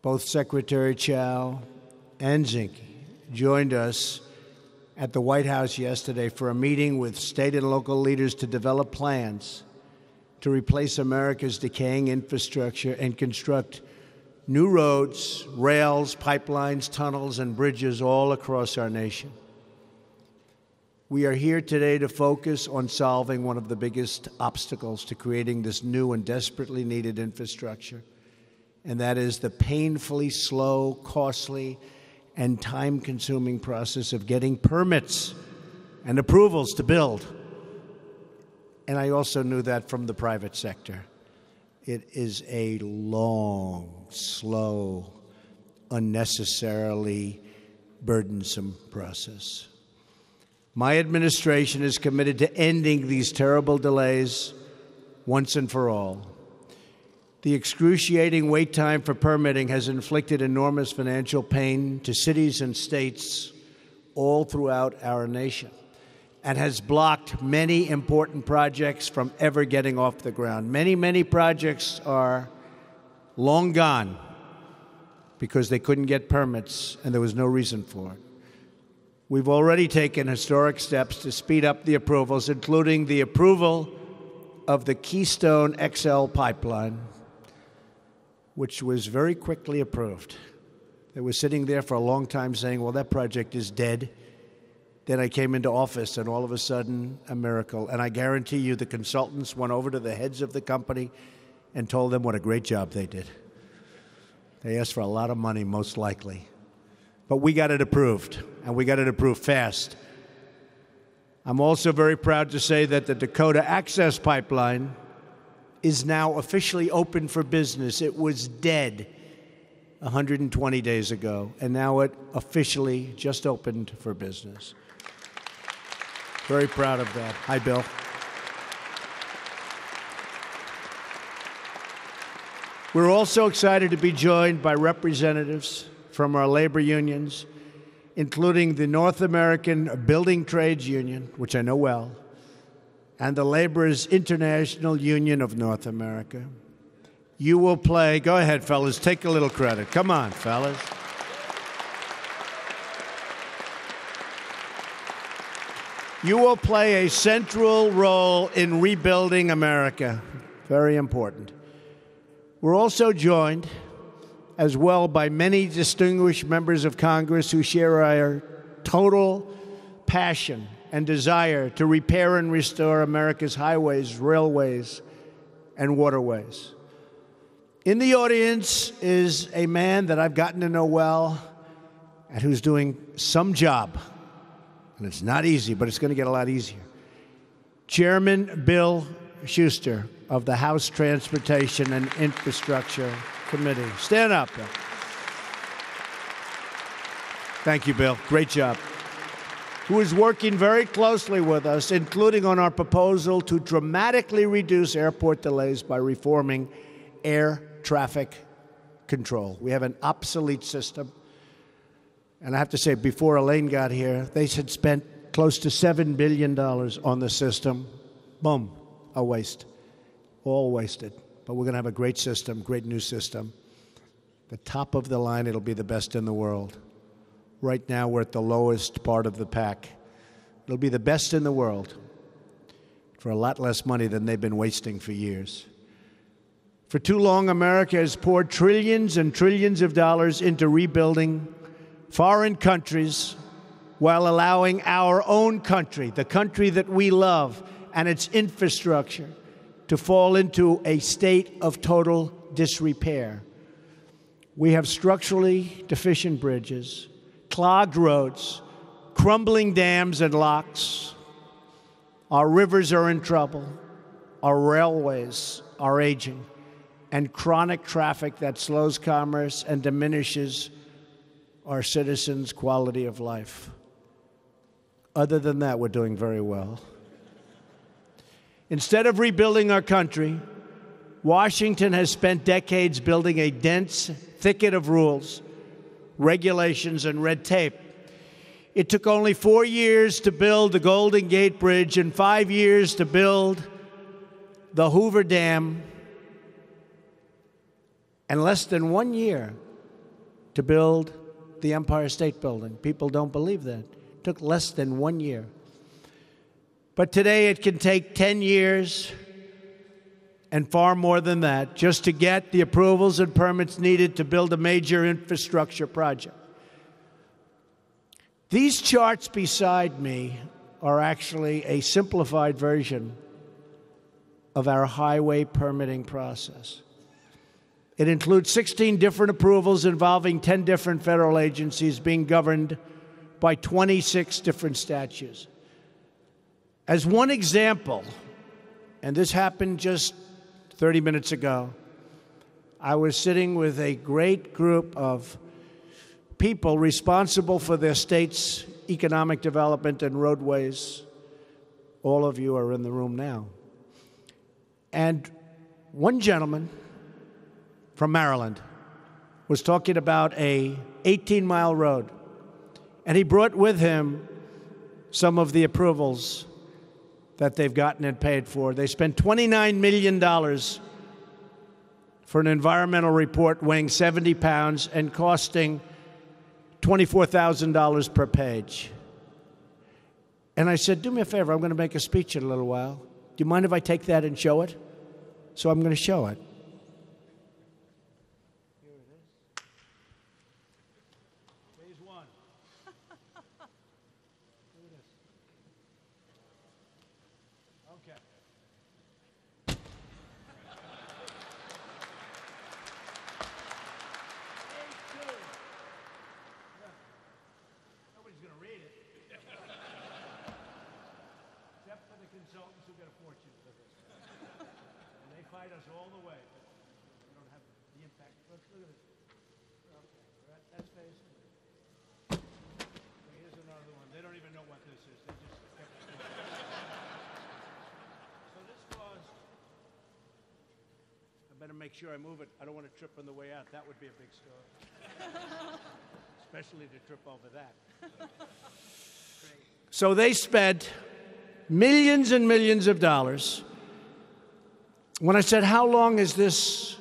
Both Secretary Chao and Zinke joined us at the White House yesterday for a meeting with state and local leaders to develop plans to replace America's decaying infrastructure and construct new roads, rails, pipelines, tunnels, and bridges all across our nation. We are here today to focus on solving one of the biggest obstacles to creating this new and desperately needed infrastructure, and that is the painfully slow, costly, and time-consuming process of getting permits and approvals to build. And I also knew that from the private sector. It is a long, slow, unnecessarily burdensome process. My administration is committed to ending these terrible delays once and for all. The excruciating wait time for permitting has inflicted enormous financial pain to cities and states all throughout our nation and has blocked many important projects from ever getting off the ground. Many projects are long gone because they couldn't get permits and there was no reason for it. We've already taken historic steps to speed up the approvals, including the approval of the Keystone XL pipeline, which was very quickly approved. They were sitting there for a long time saying, well, that project is dead. Then I came into office, and all of a sudden, a miracle. And I guarantee you the consultants went over to the heads of the company and told them what a great job they did. They asked for a lot of money, most likely. But we got it approved, and we got it approved fast. I'm also very proud to say that the Dakota Access Pipeline is now officially open for business. It was dead 120 days ago, and now it officially just opened for business. Very proud of that. Hi, Bill. We're also excited to be joined by representatives from our labor unions, including the North American Building Trades Union, which I know well, and the Laborers International Union of North America. You will play, go ahead, fellas, take a little credit. Come on, fellas. You will play a central role in rebuilding America. Very important. We're also joined as well by many distinguished members of Congress who share our total passion and desire to repair and restore America's highways, railways, and waterways. In the audience is a man that I've gotten to know well and who's doing some job. And it's not easy, but it's going to get a lot easier. Chairman Bill Schuster of the House Transportation and Infrastructure Committee. Stand up, Bill. Thank you, Bill. Great job. Who is working very closely with us, including on our proposal to dramatically reduce airport delays by reforming air traffic control. We have an obsolete system. And I have to say, before Elaine got here, they had spent close to $7 billion on the system. Boom, a waste. All wasted. But we're going to have a great system, great new system. The top of the line, it'll be the best in the world. Right now, we're at the lowest part of the pack. It'll be the best in the world for a lot less money than they've been wasting for years. For too long, America has poured trillions and trillions of dollars into rebuilding foreign countries while allowing our own country, the country that we love, and its infrastructure to fall into a state of total disrepair. We have structurally deficient bridges, clogged roads, crumbling dams and locks. Our rivers are in trouble. Our railways are aging, and chronic traffic that slows commerce and diminishes our citizens' quality of life. Other than that, we're doing very well. Instead of rebuilding our country, Washington has spent decades building a dense thicket of rules, regulations, and red tape. It took only 4 years to build the Golden Gate Bridge and 5 years to build the Hoover Dam, and less than 1 year to build the Empire State Building. People don't believe that. It took less than 1 year. But today it can take 10 years and far more than that just to get the approvals and permits needed to build a major infrastructure project. These charts beside me are actually a simplified version of our highway permitting process. It includes 16 different approvals involving 10 different federal agencies being governed by 26 different statutes. As one example, and this happened just 30 minutes ago, I was sitting with a great group of people responsible for their state's economic development and roadways. All of you are in the room now. And one gentleman from Maryland was talking about a 18-mile road, and he brought with him some of the approvals that they've gotten and paid for. They spent $29 million for an environmental report weighing 70 pounds and costing $24,000 per page. And I said, do me a favor, I'm going to make a speech in a little while. Do you mind if I take that and show it? So I'm going to show it. Here it is. Phase one. Look at this. Okay. Nobody's going to read it. Except for the consultants who get a fortune for this. And they fight us all the way. But we don't have the impact. Look at this. Okay, that's phase two. Here's another one. They don't even know what this is. They just kept it. So this caused... I better make sure I move it. I don't want to trip on the way out. That would be a big story. Especially to trip over that. So they spent millions and millions of dollars. When I said, how long has this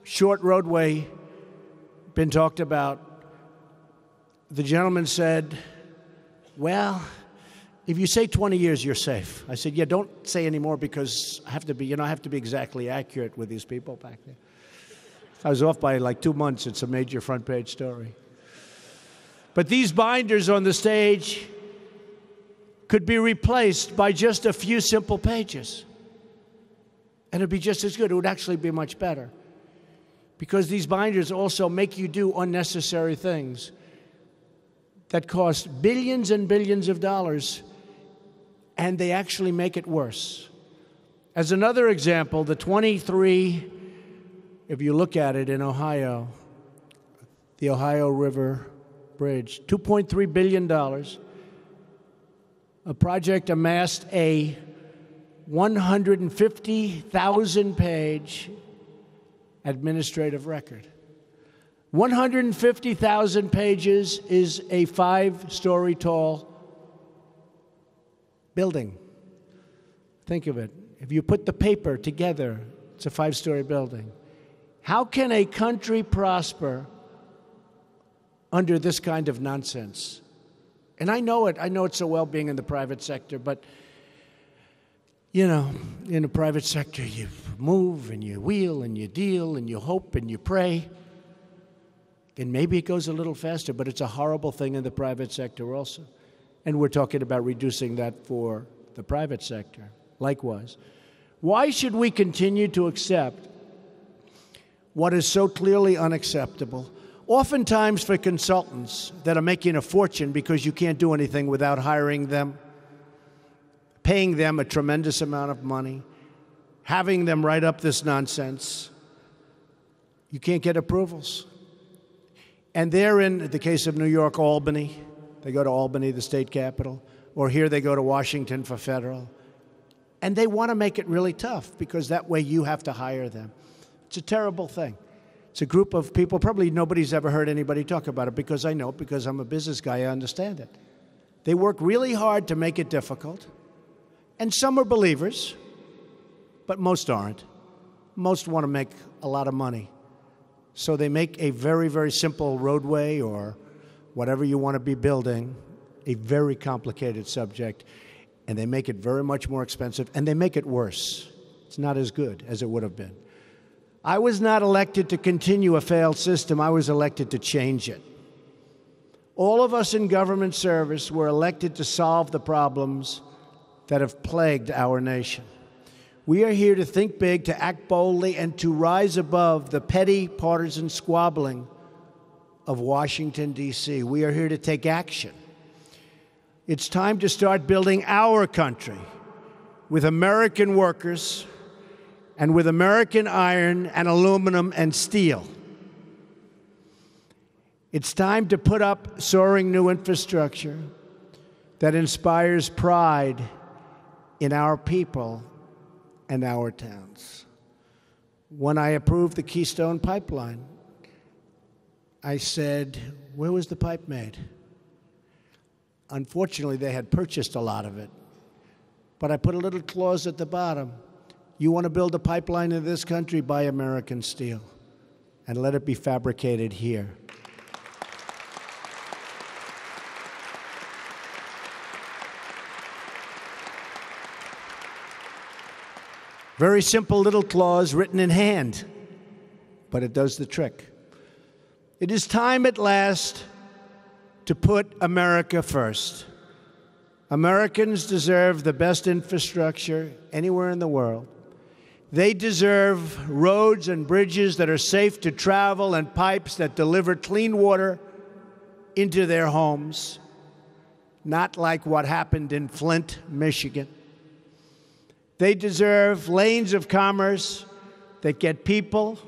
short roadway been talked about? The gentleman said, well, if you say 20 years, you're safe. I said, yeah, don't say any more because I have to be exactly accurate with these people back there. If I was off by like 2 months, it's a major front page story. But these binders on the stage could be replaced by just a few simple pages. And it'd be just as good. It would actually be much better. Because these binders also make you do unnecessary things that cost billions and billions of dollars, and they actually make it worse. As another example, the 23, if you look at it in Ohio, the Ohio River Bridge, $2.3 billion. A project amassed a 150,000-page administrative record. 150,000 pages is a 5-story tall building. Think of it. If you put the paper together, it's a 5-story building. How can a country prosper under this kind of nonsense? And I know it. I know it's so well being in the private sector, but, you know, in the private sector, you move and you wheel and you deal and you hope and you pray. And maybe it goes a little faster, but it's a horrible thing in the private sector also. And we're talking about reducing that for the private sector. Likewise, why should we continue to accept what is so clearly unacceptable? Oftentimes for consultants that are making a fortune because you can't do anything without hiring them, paying them a tremendous amount of money, having them write up this nonsense, you can't get approvals. And they're in the case of New York, Albany. They go to Albany, the state capital, or here they go to Washington for federal. And they want to make it really tough because that way you have to hire them. It's a terrible thing. It's a group of people, probably nobody's ever heard anybody talk about it because I know it, because I'm a business guy, I understand it. They work really hard to make it difficult. And some are believers, but most aren't. Most want to make a lot of money. So they make a very, very simple roadway or whatever you want to be building a very complicated subject, and they make it very much more expensive, and they make it worse. It's not as good as it would have been. I was not elected to continue a failed system. I was elected to change it. All of us in government service were elected to solve the problems that have plagued our nation. We are here to think big, to act boldly, and to rise above the petty partisan squabbling of Washington, D.C. We are here to take action. It's time to start building our country with American workers and with American iron and aluminum and steel. It's time to put up soaring new infrastructure that inspires pride in our people and our towns. When I approved the Keystone Pipeline, I said, where was the pipe made? Unfortunately, they had purchased a lot of it. But I put a little clause at the bottom. You want to build a pipeline in this country? Buy American steel and let it be fabricated here. Very simple little clause written in hand, but it does the trick. It is time at last to put America first. Americans deserve the best infrastructure anywhere in the world. They deserve roads and bridges that are safe to travel and pipes that deliver clean water into their homes, not like what happened in Flint, Michigan. They deserve lanes of commerce that get people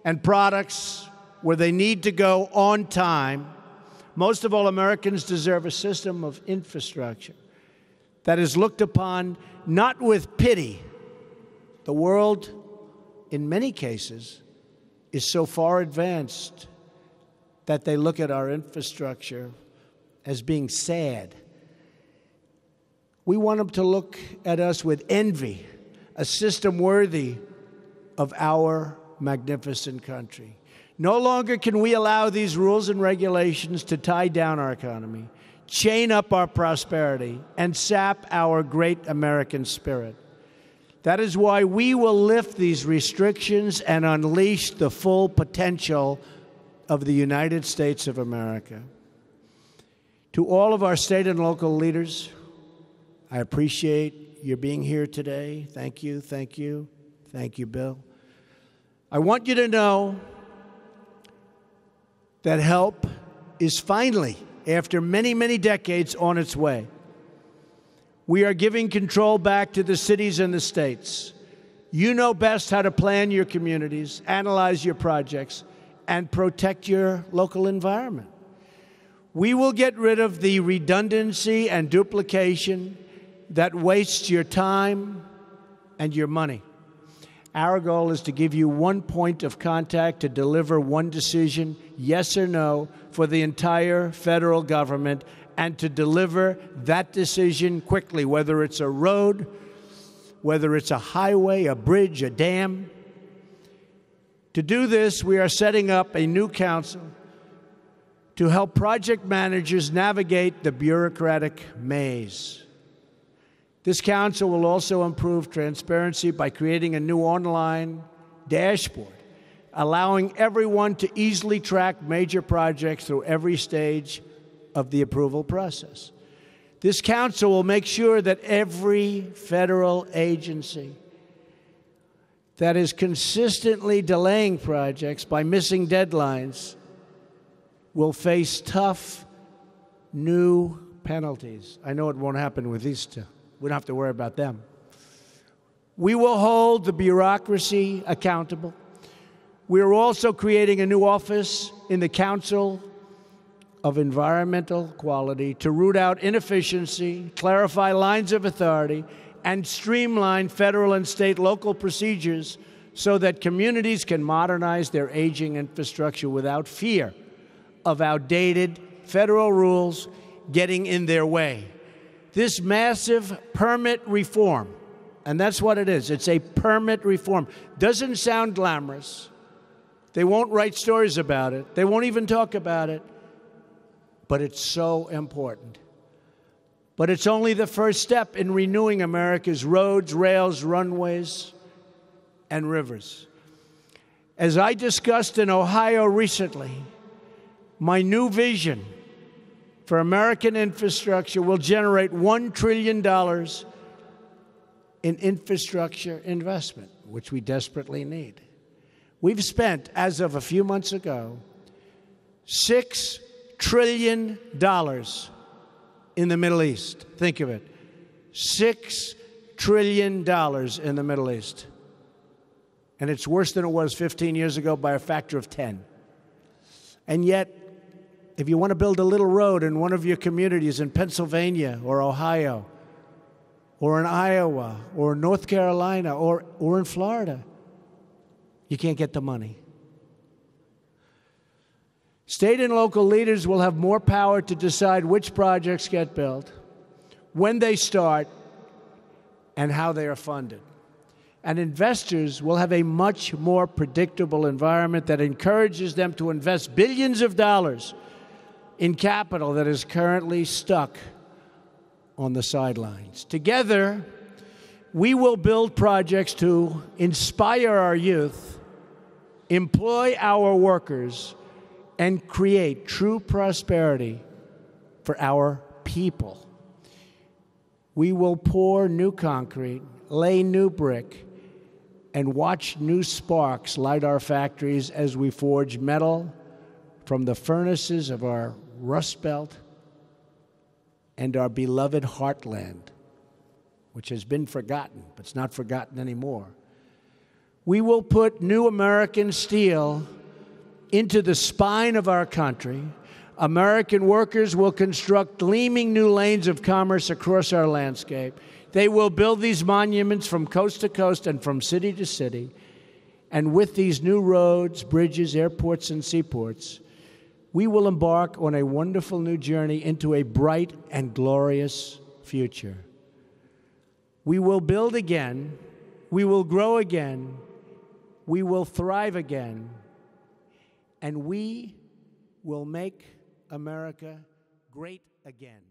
and products where they need to go on time. Most of all, Americans deserve a system of infrastructure that is looked upon not with pity. The world, in many cases, is so far advanced that they look at our infrastructure as being sad. We want them to look at us with envy, a system worthy of our magnificent country. No longer can we allow these rules and regulations to tie down our economy, chain up our prosperity, and sap our great American spirit. That is why we will lift these restrictions and unleash the full potential of the United States of America. To all of our state and local leaders, I appreciate your being here today. Thank you, thank you, thank you, Bill. I want you to know that help is finally, after many, many decades, on its way. We are giving control back to the cities and the states. You know best how to plan your communities, analyze your projects, and protect your local environment. We will get rid of the redundancy and duplication that wastes your time and your money. Our goal is to give you one point of contact to deliver one decision, yes or no, for the entire federal government, and to deliver that decision quickly, whether it's a road, whether it's a highway, a bridge, a dam. To do this, we are setting up a new council to help project managers navigate the bureaucratic maze. This council will also improve transparency by creating a new online dashboard, allowing everyone to easily track major projects through every stage of the approval process. This council will make sure that every federal agency that is consistently delaying projects by missing deadlines will face tough new penalties. I know it won't happen with these two. We don't have to worry about them. We will hold the bureaucracy accountable. We are also creating a new office in the Council of Environmental Quality to root out inefficiency, clarify lines of authority, and streamline federal and state local procedures so that communities can modernize their aging infrastructure without fear of outdated federal rules getting in their way. This massive permit reform, and that's what it is, it's a permit reform, doesn't sound glamorous, They won't write stories about it. They won't even talk about it. But it's so important. But it's only the first step in renewing America's roads, rails, runways, and rivers. As I discussed in Ohio recently, my new vision for American infrastructure will generate $1 trillion in infrastructure investment, which we desperately need. We've spent, as of a few months ago, $6 trillion in the Middle East. Think of it. $6 trillion in the Middle East. And it's worse than it was 15 years ago by a factor of 10. And yet, if you want to build a little road in one of your communities in Pennsylvania or Ohio or in Iowa or North Carolina or in Florida, you can't get the money. State and local leaders will have more power to decide which projects get built, when they start, and how they are funded. And investors will have a much more predictable environment that encourages them to invest billions of dollars in capital that is currently stuck on the sidelines. Together, we will build projects to inspire our youth, employ our workers, and create true prosperity for our people. We will pour new concrete, lay new brick, and watch new sparks light our factories as we forge metal from the furnaces of our Rust Belt and our beloved heartland, which has been forgotten, but it's not forgotten anymore. We will put new American steel into the spine of our country. American workers will construct gleaming new lanes of commerce across our landscape. They will build these monuments from coast to coast and from city to city. And with these new roads, bridges, airports, and seaports, we will embark on a wonderful new journey into a bright and glorious future. We will build again. We will grow again. We will thrive again. And we will make America great again.